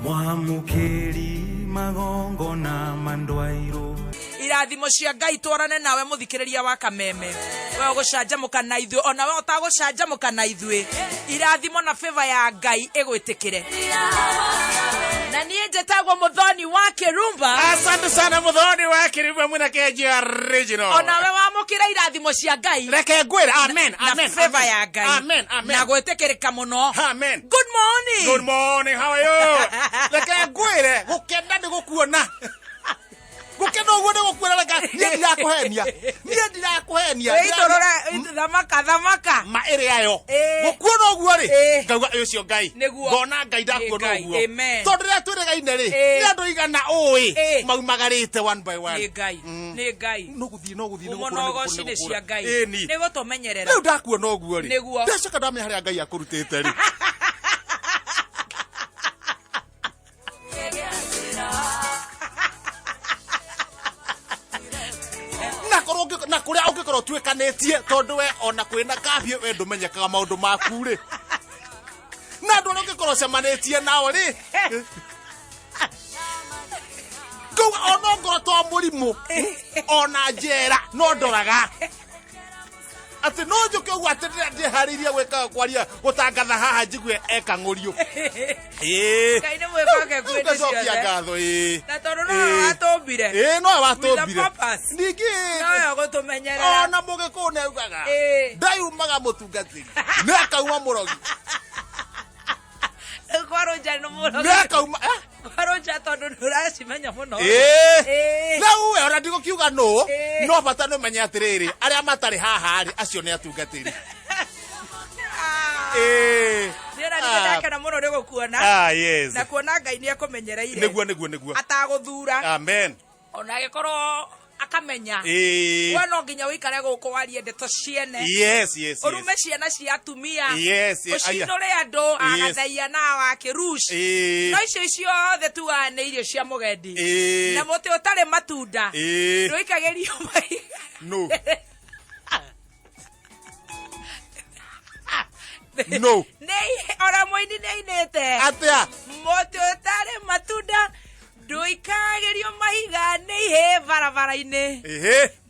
Mwamukiri magongo na mandwairo irathimo cia Ngai twarane nawe muthikiriria wa Kameme we gucanjamuka na ithuĩ ona we utagucanjamuka na ithuĩ irathimo na favor ya Ngai igwitikire na niĩ njĩtagwo Muthoni wa Kirumba. Asante sana Muthoni wa Kirumba mwina keji original. Ona we wamukira irathimo cia Ngai reke ngwira amen amen na favor ya Ngai amen amen na gwitikirika muno. Amen. Good morning. Good morning, how are you? Reke ngwire gukenda ni gukuona gukenda uguo ni gukuona reka niĩ ndirakuhenia Waitorora thamaka ma ere ayo gukuona uguo ri ngauga ucio Ngai ngona Ngai ndakuona uguo tondu rĩa twĩrĩgaine ri nĩ andũ igana ũĩ maumagarĩte one by one. Nĩ Ngai no guthii mũnogoci nĩ cia Ngai nĩ gũtũmenyerera rĩu ndakuona ũguo ri ndacoka ndamenya harĩa Ngai akũrutĩte ri na kuria ungikorwo twikanetie tondu we ona kwina kabio we ndumenyekaga maundu maku ri na ndu ungikorwo cemanetie nao ri go ona ngoro to murimu ona njera no ndoraga ati no njuke ugu ati ndiharirie gwika kwaria gutangatha haha njigwe eka ngurio Ngai nĩ mwĩhoke kwĩna ciothe ngatho na tondu no watũmbire no watũmbire ningĩ no gũtũmenyerera ona mũgĩkũũ neugaga ndaiumaga mũtungatĩri nĩ akauma mũrogi kwarũnja nĩ mũrogi nĩ akauma kwarũnja tondu nĩ ũracimenya mũno rĩu we ona ndigũkiuga no bata nĩ ũmenye atĩrĩrĩ arĩa matarĩ haha rĩ acio nĩ atungatĩri ndakena mũno nĩ gũkuona na kuona Ngai nĩ ekũmenyereire nĩguo atagũthura amen ona agĩkorwo akamenya we no nginya ũikare gũkũ warie ndeto ciene ũrume ciana cia atumia ũcinũre andũ agathaia na wa kĩruci no icio ciothe tuga nĩ irio cia mũgendi na mũtĩ ũtarĩ matunda ndũikagĩrio mahiga no ona mũini nĩ ainĩte atĩa mũtĩ ũtarĩ matunda ndũikagĩrio mahiga nĩ ihĩ barabara-inĩ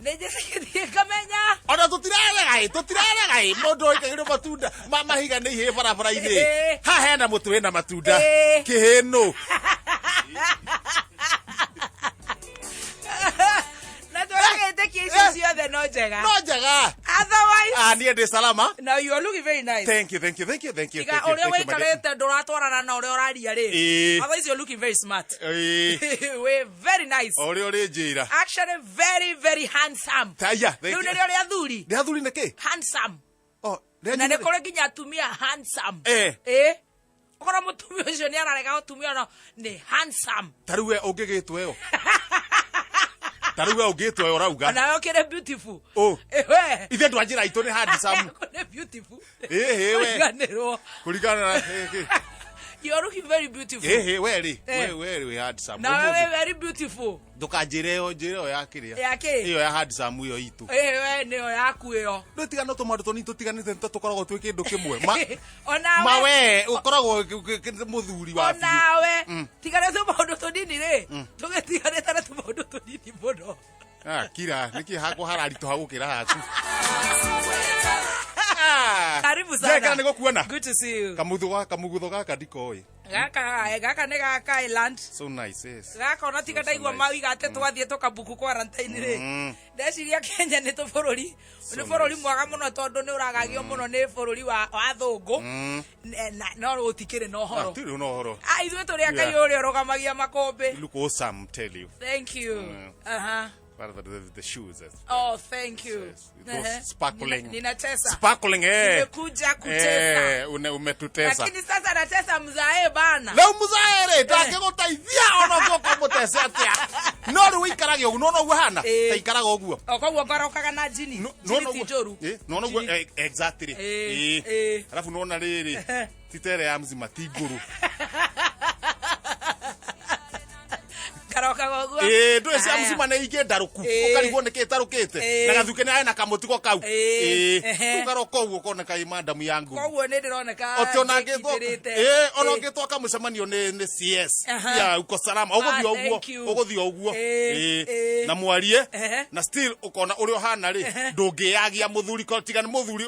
nĩ njĩtĩkĩtie ngamenya ona tũtiraregai mũndũ oikagĩrio matunda mahiga nĩ ihĩ barabara-inĩ haha hena mũtĩ wĩna matunda kĩhĩnũ na tũragĩtĩkia icio ciothe no njega otherwise niĩ ndĩ salama. Now you are looking very nice. Thank you. Ũrĩa wĩikarĩte ndũratwarana na ũrĩa ũraria rĩ otherwise you're looking very smart. We're very nice. Ũrĩa ũrĩ njĩra actually very very handsome. Rĩu nĩrĩo rĩa thuri nĩkĩ handsome na nĩ kũrĩ nginya atumia handsome ũkorwo mũtumia ũcio nĩ ararega ũtumia no nĩ handsome tarĩu we ũngĩgĩtwo ĩyo tarĩu ũngĩtwo ĩyo ũrauga ona ũkĩrĩ beautiful ithe ndwanjĩra itũ nĩ handsome nĩ beautiful we kũringana you are looking very beautiful we handsome na we very beautiful ndukanjĩre ĩyo ya kĩrĩa ĩyo ya handsome ĩyo itũ we nĩyo yaku ĩyo ndũtigana tũmaũndũ tũnini tũtiganĩte tũkoragwo twĩ kĩndũ kĩmwe ma we ũkoragwo mũthuri wa biũ onawe tiganĩte tũmaũndũ tũnini rĩ tũgĩtiganĩte na tũmaũndũ tũnini mũno kira nĩkĩ hakwa hararitũha gũkĩra haku karibu sana nĩgũkuona good to see you kamugutho gaka ndikoĩ gaka nĩ gaka Island so nice gaka ona tiga ndaigua mawiga atĩ twathiĩ tũkabuku quarantine rĩ ndeciria Kenya nĩ bũrũri mwega mũno tondũ nĩ ũragagio mũno nĩ bũrũri wa thũngũ no gũtikĩrĩ na ũhoro ithuĩ tũrĩ Ngai ũrĩa ũrũgamagia makũmbĩ. Look awesome, tell you. Thank you. The shoes. Oh, thank you. Sparkling. Ninatesa. Sparkling, Nimekuja kutesa. Umetutesa. Lakini sasa natesa mzae bana. Leo mzae re, ndangĩgũteithia ona ũkamũtese atĩa. No rĩu ũikarage ũguo, no ũguo hana. Ta ikaraga ũguo. Koguo ngorokaga na jini. Jini njoru. No ũguo exactly. Alafu unaona rĩrĩ. Titere ya mzima tiguru. Garoka gogua. Ndwe cia mucima ne ige ndaruku. Ukarigwo niki tarukite. Na gathuke ne na kamutiko kau. Ugaroka uguo kone kai madam yangu. Koguo ni ndironeka. Otiona ngitwo. Ona ngitwo kamucemanio ni CS. Ya uko salama. Uguthio uguo. Na mwarie na still ukona uri ohana ri ndungiagia muthuri ko tigana muthuri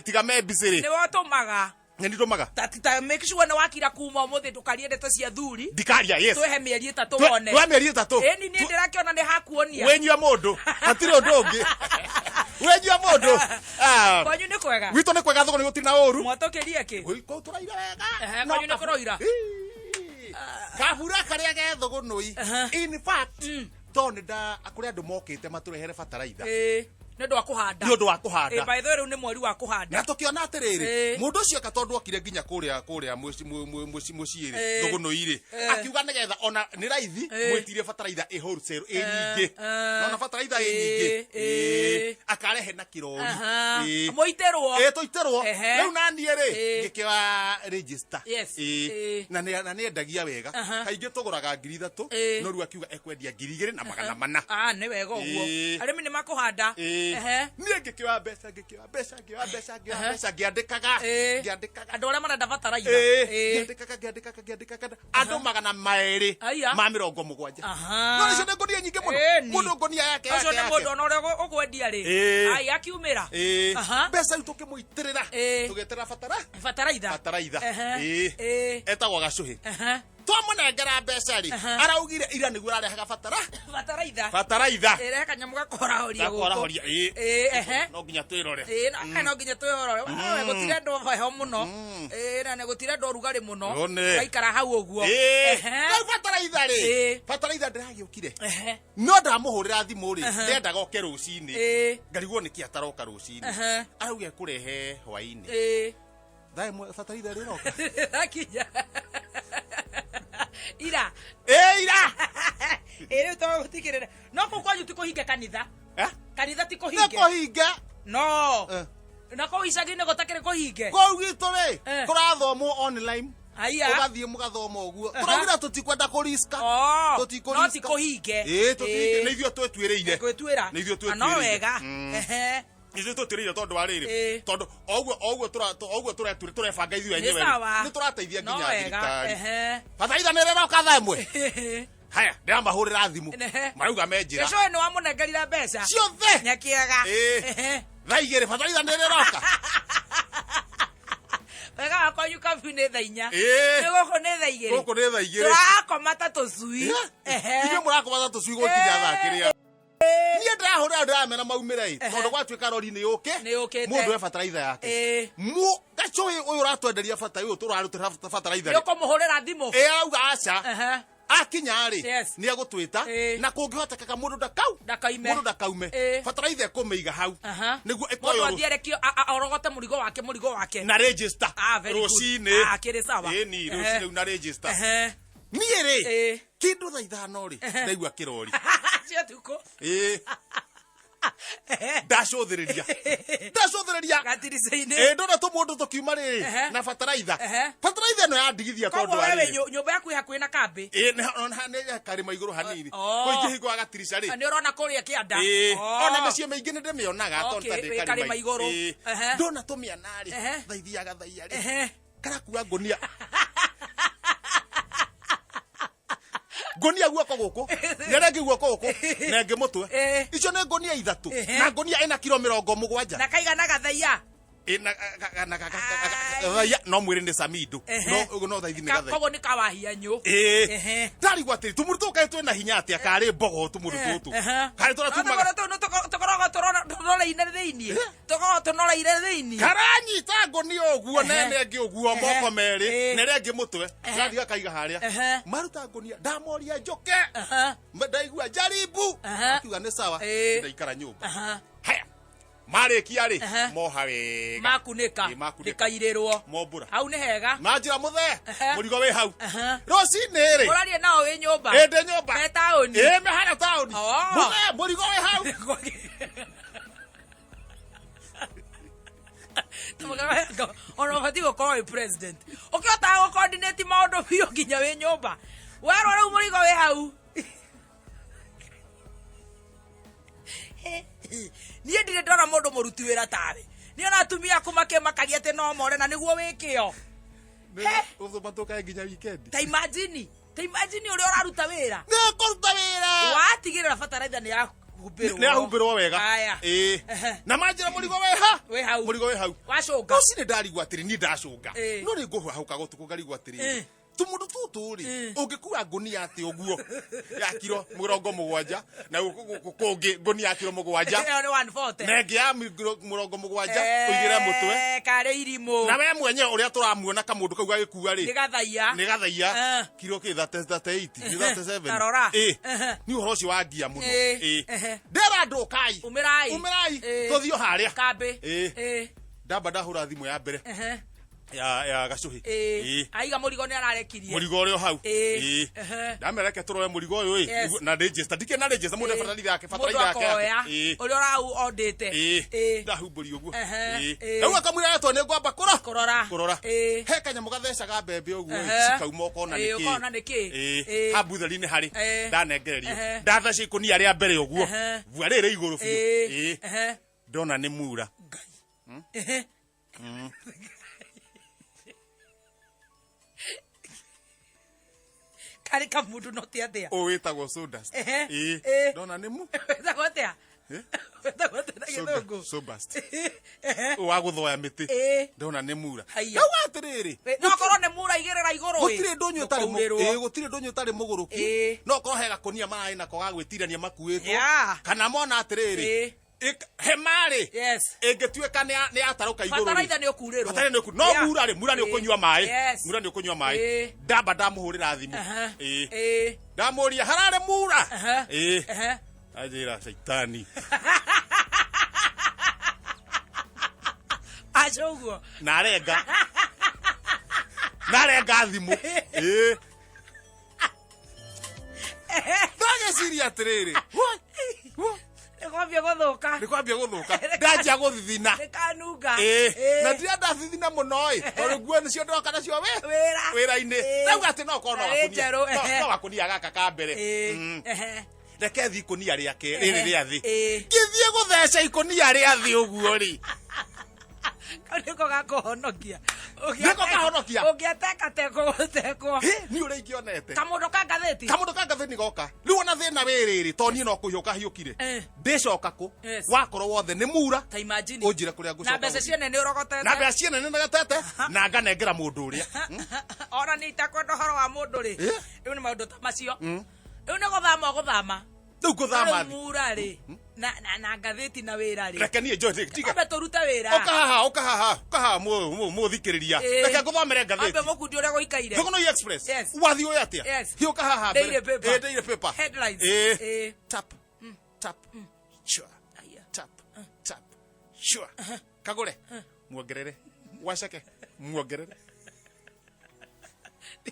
tiga me bisiri. Ni wotumaga. Ninditumaga. Tatita make sure na wakira kuma umuthi tukarie ndeto cia thuri. Ndikaria yes. Twehe mieri 3 wone. Twa mieri 3. Ni ndirakiona ni hakuonia. Wenyua mundu. Hatire undu ungi. Wenyua mundu. Kwanyu ni kwega. Wito ni kwega thogoni gutiri na uru. Mwatokerie ki? Ko turaira wega. Kwanyu ni kuroira. Kabura karia ge thogonoi. In fact, tonda akuri andu mokite maturehere fataraitha. Nendo wa kuhanda. Nendo wa kuhanda. By the way ni mweri wa kuhanda. Na tukiona atiriri mundu ucio katondu okire nginya kuria muciiri thogonoiri akiuga nigetha ona ni raithi mwitirie fataraitha e wholesale e nyingi ona fataraitha e nyingi akarehe na kirori moiterwo toiterwo riu nani ri ngikiwa register na ni endagia wega kaingi tuguraga 3,000 no riu akiuga ekwendia 2,400 ni wega uguo arimi ni makuhanda nie ngikiwa mbeca ngiandikaga andu aria marenda bataraitha ngiandikaga andu 200 ma 70 no icio ni ngonia nyingi muno mundu ngonia yake ucio ni mundu ona uria ugwendia ri ai akiumira mbeca iu tukimuitirira tugeterera bataraitha etagwo gacuhi twamunengera mbeca ri araugire ira niguo ararehaga bataraitha ere kanyamu gakorahoria no nginya twirore no nginya twirore we gutire ndo heho muno na ne gutire ndo rugari muno gaikara hau uguo bataraitha ndiragiukire no ndamuhurira thimu ri ndendaga oke rucini ngarigwo niki ataroka rucini arauge kurehe hwaini thaimwe bataraitha riroka akinya ira ere to gutikirira no kwanyu tikuhinge kanitha kanitha tikuhinge no na ko isagine gotakire kuhinge ko gitu we kurathomwo online ugathie mugathoma uguo turagira tutikwenda kuriska no tikuhinge tutihinge nithio twetwireire nithio twetwireire no wega Izo tutiriire tondu wa riri tondu oguo turebanga ithuĩ enyewe ni turateithia nginya thirikari bataraitha nĩ rĩroka thaa ĩmwe haya ndiramahũrĩra thimu marauga menjĩra icio nĩ wamunengerire mbeca ciothe nyakiega thaa 2 bataraitha nĩ rĩroka wega wakwanyu kabiu nĩ thaa 4 gũkũ nĩ thaa 2 turakoma ta tũcui ithuĩ mũrakoma ta tũcui gũkinya thaa kĩrĩa niĩ ndĩrahũrĩra ndĩramena maumĩra tondũ gwatuĩka rori nĩ yũke mũndũ e bataraitha yake gacuĩ ũyũ ũratwenderia ũyũ tũrarutĩra bataraitha nĩũkũmũhũrĩra thimũ auga aca akinya rĩ nĩ egũtwĩta na kũngĩhotekeka mũndũ ndakaume bataraitha ĩkũmĩiga hau nĩguo ĩkoyo orogote mũrigo wake na register rũcinĩ rũcinĩ rĩu na register niĩ rĩ kindu thaa 5 rĩ ndaigua kĩrori ndacũthĩrĩria ndona tũmũndũ tũkiuma rĩrĩ na bataraitha ĩno yandigithia tondũ wa rĩrĩ nyũmba yaku hakuhĩ na kambĩ nĩ karĩma igũrũ hanini kũingĩhingwo gatirisha rĩ nĩ ũrona kũrĩa kĩanda ona mĩciĩ mĩingĩ nĩ ndĩmĩonaga tondũ ta ndĩ karĩma igũrũ ndona tũmĩana rĩ thaithiaga thaia rĩ karakua ngonia ngonia guoko guku nerengi guoko guku nenge mutwe icio nĩ ngonia 3 na ngonia ina kilo 70 na kaiganaga thaia no mwĩrĩ nĩ samido no thaithi nĩ gathai koguo nĩ kawahia nyũ ndarigwa atĩrĩ tũmũndũ tũu kaĩ twĩna hinya atĩa karĩ mbogo tũmũndũ tũtũ karĩ tũkoragwo tũroreire thĩinĩ karanyita ngonia ũguo nene ĩngĩ ũguo moko merĩ nere ĩngĩ mũtwe gathiga kaiga harĩa maruta ngonia ndamoria njoke ndaigua jaribu akiuga nĩ sawa ndaikara nyũmba haya marĩkia rĩ moha wega makunĩka ndĩkairĩrwo mombũra hau nĩ hega manjĩra mũthee mũrigo wĩ hau rũcinĩ rĩ ũrarie nao wĩ nyũmba ndĩ nyũmba me taũni me hana taũni mũthee mũrigo wĩ hau ona ũbatiĩ gũkorwo wĩ president ũkĩhotaga gũ-coordinate maũndũ biũ nginya wĩ nyũmba Waro na umurigo we hau. Niĩ ndirĩ ndona mũndũ mũruti wĩra tawe. Nĩ ona atumia aku makĩmakagia atĩ no more na nĩguo wĩkĩo. Ũthũmatuka nginya weekend. Ta imagine ũrĩa ũraruta wĩra. Nĩ kũruta wĩra. Watigĩrĩra bataraitha nĩ yahumbĩrwo wega. Na manjĩra mũrigo we ha. We hau. Mũrigo we hau. Wacũnga. Ũci nĩ ndarigwo atĩrĩ niĩ ndacũnga. No nĩ ngũhũka gũtukũ ngarigwo atĩrĩ. Tumudu tutu ri ungikuwa ngunia ati uguo ya kilo 70 na kungi ngunia ya kilo 7 yo ni 140 negi ya 70 uigire mutwe kare irimo na we mwenye uria turamuona kamundu kau gagikuwa ri ni gathaia kilo ki 38 ni 37 ni uhoro ci wangia muno ndera ndukai umirai tuthio haria kambe ndamba ndahura thimu ya mbere ya gacuhi aiga murigo ni ararekirie murigo uri hau ndamereke turore murigo uyu na register dike na register mundu fatalithi yake uri orau ondete ndahumburi uguo ewe kamwira yeto ni ngwamba kurora he kanyamu gathecaga mbembe uguo cikauma ukona niki hambutheri-ini hari ndanengererio ndatheci ikunia ria mbere uguo vua riri iguru biu ndona ni mura kari kamundu no ti atia o wetagwo sawdust ndona ni mu wetagwo atia na githungu sawdust wa guthoya miti ndona ni mura na watiriri no korwo ni mura igirira iguru gutire ndonyo tari muguruki no korwo he gakonia marai nako gagwitirania makuitwo kana mona atiriri hemari ingituika ni ataruka iguru bataraitha ni ukurirwo no mura ni ukunywa mai ndamba ndamuhurira thimu ndamuria harare mura ajira saitani ajoguo narenga thimu ndage siria atiriri Nikwambia guthuka ndajia guthithina nikanunga na ndia ndathithina muno tondu nguo nicio ndoka nacio wira-ini rau ati no korwo no gakunia gaka ka mbere reke thi ikunia riake riri ria thi ngithie gutheca ikunia ria thi uguo ri niko gakuhonokia ũngĩateka tekwo ni ũrĩa ingĩonete kamundu ka ngathĩti ni goka rĩu ona thĩna wĩrĩrĩ to niĩ no kũhiũka hiũkire ndĩcoka kũ wakorwo wothe nĩ mura ũnjĩre kũrĩa ngũcoka na mbeca ciene nĩ ũrogotete na mbeca ciene nĩ nagatete na nganengera mũndũ ũrĩa ona nĩ itakwenda ũhoro wa mũndũ rĩ rĩu nĩ maũndũ ta macio rĩu nĩ gũthama rĩu ngũthama mura rĩ na ngathĩti na wĩra rĩ reke niĩ njoe tiga ambe tũrute wĩra ũka haha mũthikĩrĩria reke ngũthomere ngathĩti ambe mũkundi ũrĩa gũikaire Thũgũno Express wathiĩ ũyũ atĩa hiũka haha Daily paper headlines tap sure tap sure kagũre muongerere wacake muongerere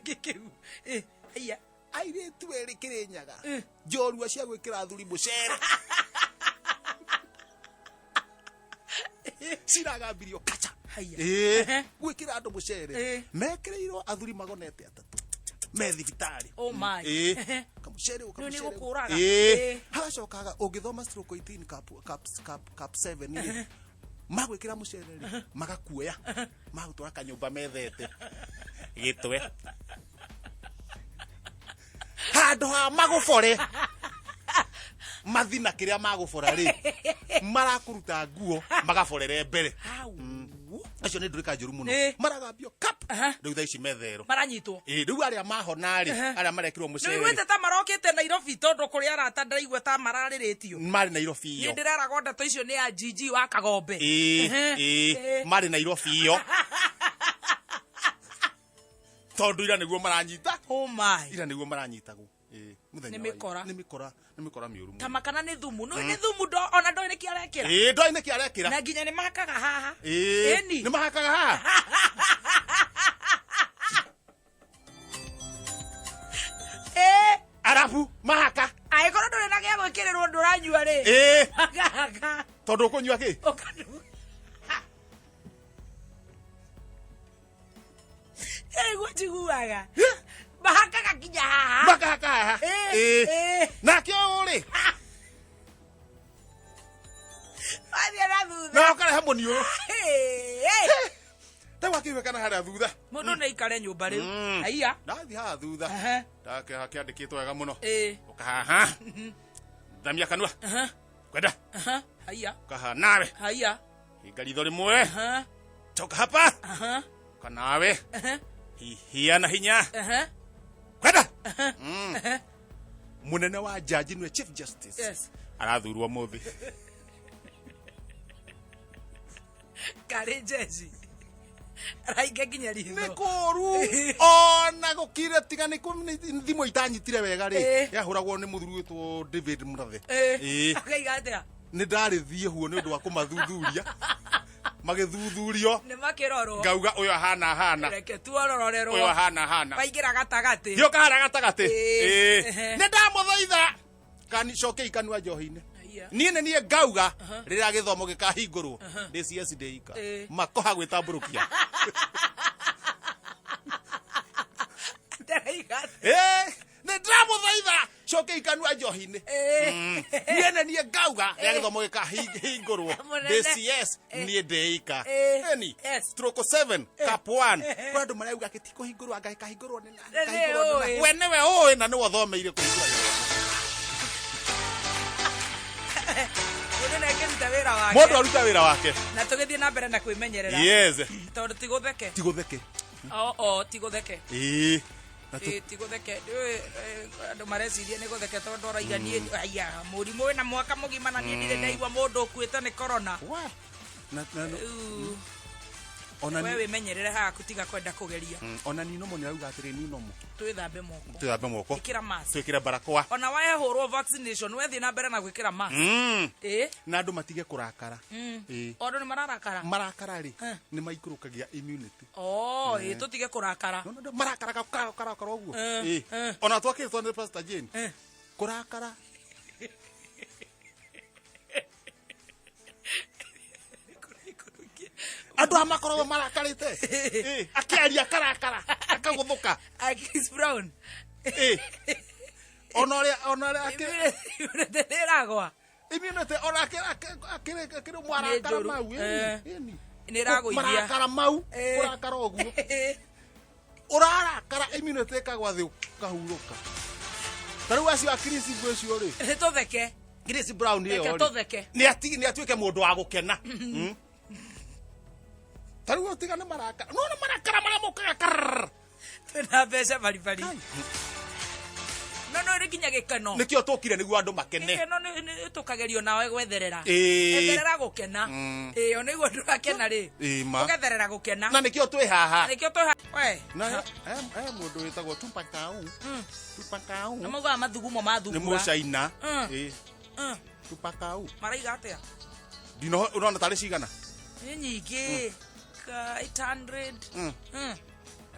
kikiu aya airĩtu erĩ Kĩrĩnyaga njorua cia gwĩkĩra athuri mũcere ciragambirio kacha gwĩkĩra andũ mũcere mekĩrĩirwo athuri magonete atatũ me thibitarĩ kamucere hagacokaga ũngĩthoma stroke 18 cap 7 magwĩkĩra mũcere magakuoya magũtwara kanyũmba methete gĩtwe handũ ha magũbore mathina kĩrĩa magũbora rĩ marakũruta nguo magaborere mbere acio nĩ ndũrĩka njũru mũno maragambio kap rĩu thaa ici metherwo maranyitwo rĩu arĩa mahona rĩ arĩa marekĩrwo mũcere nĩwĩte ta marokĩte Nairobi tondũ kũrĩ arata ndaigua ta mararĩrĩtio marĩ Nairobi iyo ndĩreraga ndeto icio nĩ ya Gigi wa Kagombe marĩ Nairobi iyo tondu ira niguo maranyita ira niguo maranyitagwo muthenya nĩ mĩkora mĩũru tama kana nĩ thumu no nĩ thumu ona ndoi nĩ kĩarekĩra ndoi nĩ kĩarekĩra na nginya nĩ mahakaga haha nĩ mahakaga haha arabu mahaka agĩkorwo ndũrĩ na gĩa gwĩkĩrĩrwo ndũranyua rĩ tondũ ũkũnyua kĩ Ego njiguaga mahakaga ginya haha Makahaka Na kio uri Wathia na thutha Na ukare hamwe niyo Ta wakiwe kana haria thutha Mundu ne ikare nyumba riu Aiya Ndathi ha thutha Ndake hakiandikitwo wega muno Ukahaha Thamia kanua Kwenda Aiya Kahanawe Aiya Ingaritho rimwe Toka hapa Kanawe Hihiana hinya Kwenda Munene wa jaji niwe Chief Justice Yes Arathurwo muthi Kare jeji Raige ginya ritho Nikoru Ona gukire tiga ni thimo itanyitire wega ri yahuragwo ni muthuri witwo David Murathe Akaiga atia Ni ndarithie huo ni undu wa kumathuthuria magithuthurio Ni makirorwo Ngauga uyo hana Reke tuororerwo Uyo hana Waingira gatagati Yo kahara gatagati Ni ndamuthaitha Kani coke ikanua njohi-ini Niĩ nĩ niĩ ngauga rĩrĩa gĩthomo gĩkahingũrwo ndĩ CS ndeika makoha gwĩtambũrũkia nĩ ndamũthaitha coke ikanua njohi-inĩ niĩ nĩ niĩ ngauga rĩrĩa gĩthomo gĩkahingũrwo ndĩ CS niĩ ndeika eni stroke 7 cap 1 kwa andũ marauga gĩtikũhingũrwo anga gĩkahingũrwo nĩ na we nĩwe ũĩ na nĩwe ũthomeire kũhingũra Mundu aruta wira wake na tugithie na mbere na kwimenyerera yes tondu tigutheke tigutheke tigutheke andu mareciria ni gutheke tondu oraiganie aya murimu wina mwaka mugima na ndire ndaigua mundu ukuite ni corona ona wewe menyerere ha kutiga kwenda kugeria ona ni nomo ni auga atiri ni nomo twithambe moko ikira mask twikire barakoa ona wae hurwo vaccination wethi na mbere na gwikira mask na andu matige kurakara andu ni marakara ri ni maikurukagia immunity tutige kurakara marakara karakara uguo ona twakitwo ni Pastor Jane kurakara andu amakorwo marakarite akiaria karakara akaguthuka Chris Brown onoria ndiragwa immunity ona akire mwarakara mau niraguithia marakara mau kurakara uguo urarakara immunity kagwa thi kahuruka taru acio Chris Brown ri tutheke Chris Brown iyo ni atuike mundu wa gukena Taru tiga ni marakara no marakara mara mukaga twina mbeca baribari no rikinya gikeno nikio tukire niguo andu makene gikeno ni tukagerio nawe gwetherera etherera gukena oniguo ndukena ri ugetherera gukena na nikio twi haha we na mundu witagwo Tupakau na muga mathugumo mathugura ni mucaina Tupakau maraiga atia dino unaona tari cigana ni nyingi 800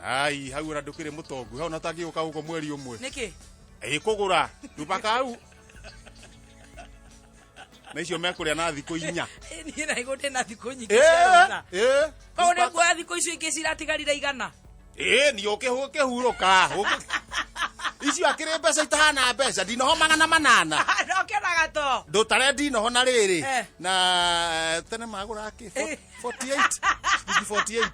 ai hau ura ndukire mutongu hau natangiuka uko mweri umwe niki kugura Tupakau na icio mekuria na thiko inya ni na igode na thiko nyingi cia ko ne kwa thiko icio ingi ciratigarira igana ni ukihuruka icio akire mbeca itahana mbeca ndinoho 800 ndokenaga to ndutare ndinoho na riri na tene magura ki 48 48